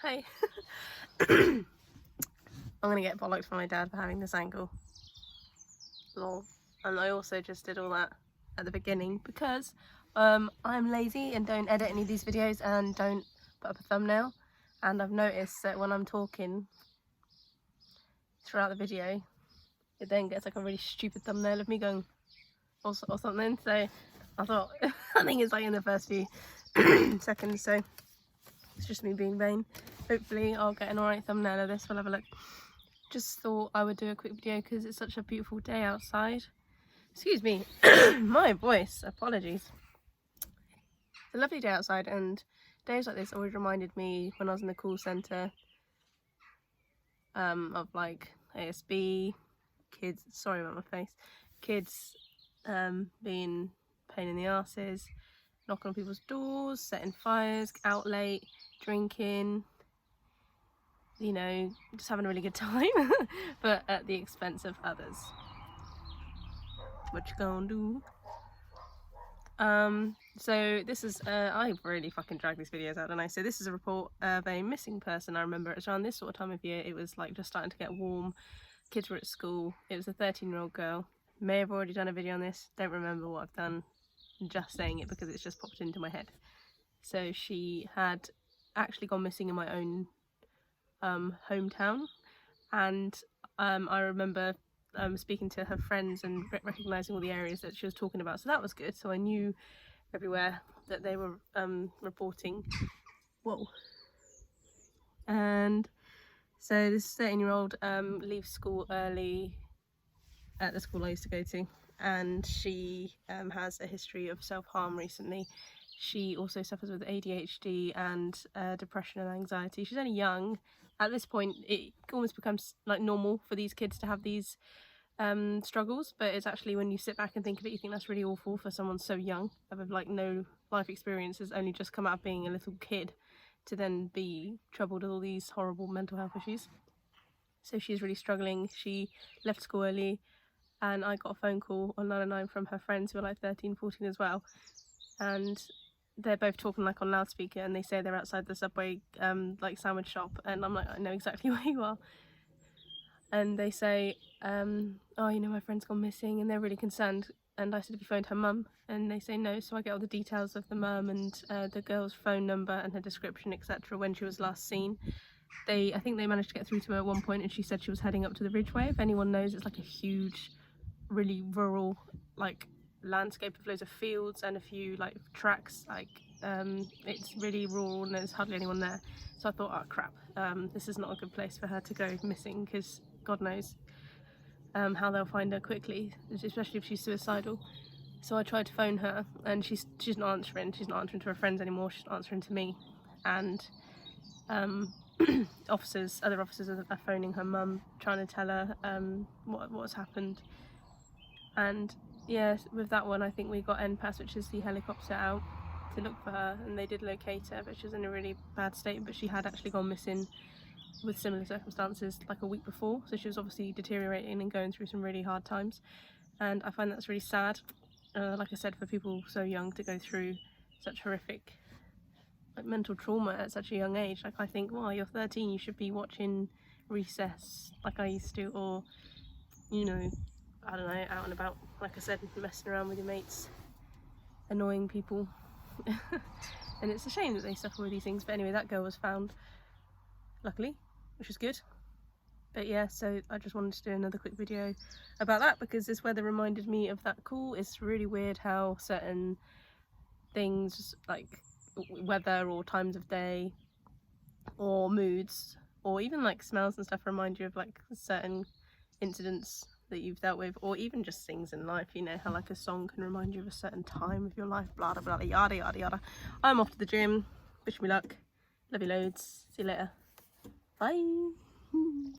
Hey. I'm gonna get bollocked from my dad for having this angle. Lol. And I also just did all that at the beginning because I'm lazy and don't edit any of these videos and don't put up a thumbnail. And I've noticed that when I'm talking throughout the video, it then gets like a really stupid thumbnail of me going or something. So I thought, I think it's like in the first few seconds, so it's just me being vain. Hopefully I'll get an alright thumbnail of this. We'll have a look. Just thought I would do a quick video because it's such a beautiful day outside. Excuse me, my voice, apologies. It's a lovely day outside, and days like this always reminded me when I was in the call centre of like ASB, kids, sorry about my face, kids being pain in the arses, knocking on people's doors, setting fires, out late, drinking, you know, just having a really good time, but at the expense of others. What you gonna do? So this is I really fucking drag these videos out, don't I? So this is a report of a missing person. I remember it was around this sort of time of year. It was like just starting to get warm, kids were at school. It was a 13-year-old girl. May have already done a video on this, don't remember what I've done, I'm just saying it because it's just popped into my head. So she had actually gone missing in my own hometown, and I remember speaking to her friends and recognising all the areas that she was talking about, so that was good. So I knew everywhere that they were reporting. Whoa. And so this 13-year-old leaves school early at the school I used to go to, and she has a history of self-harm recently. She also suffers with ADHD and depression and anxiety. She's only young. At this point, it almost becomes like normal for these kids to have these struggles, but it's actually, when you sit back and think of it, you think that's really awful for someone so young, with like no life experiences, only just come out of being a little kid, to then be troubled with all these horrible mental health issues. So she's really struggling. She left school early, and I got a phone call on 909 from her friends who are like 13, 14 as well, and they're both talking like on loudspeaker, and they say they're outside the Subway like sandwich shop, and I'm like, I know exactly where you are. And they say, oh, you know, my friend's gone missing, and they're really concerned. And I said, have you phoned her mum? And they say no. So I get all the details of the mum and the girl's phone number and her description, etc., when she was last seen. I think they managed to get through to her at one point, and she said she was heading up to the Ridgeway. If anyone knows, it's like a huge, really rural, like, landscape of loads of fields and a few like tracks. Like it's really rural and there's hardly anyone there. So I thought, oh crap, this is not a good place for her to go missing, because God knows how they'll find her quickly, especially if she's suicidal. So I tried to phone her, and she's not answering. She's not answering to her friends anymore. She's not answering to me. And other officers are phoning her mum, trying to tell her what's happened. And yeah, with that one, I think we got NPAS, which is the helicopter, out to look for her, and they did locate her, but she was in a really bad state. But she had actually gone missing with similar circumstances like a week before, so she was obviously deteriorating and going through some really hard times, and I find that's really sad, like I said, for people so young to go through such horrific like mental trauma at such a young age. Like, I think, wow, you're 13, you should be watching Recess like I used to, or, you know, I don't know, out and about, like I said, messing around with your mates, annoying people. And it's a shame that they suffer with these things. But anyway, that girl was found, luckily, which is good. But yeah, so I just wanted to do another quick video about that, because this weather reminded me of that call. It's really weird how certain things, like weather or times of day or moods or even like smells and stuff, remind you of like certain incidents that you've dealt with, or even just things in life. You know how like a song can remind you of a certain time of your life, blah blah blah, yada yada yada. I'm off to the gym. Wish me luck. Love you loads. See you later. Bye.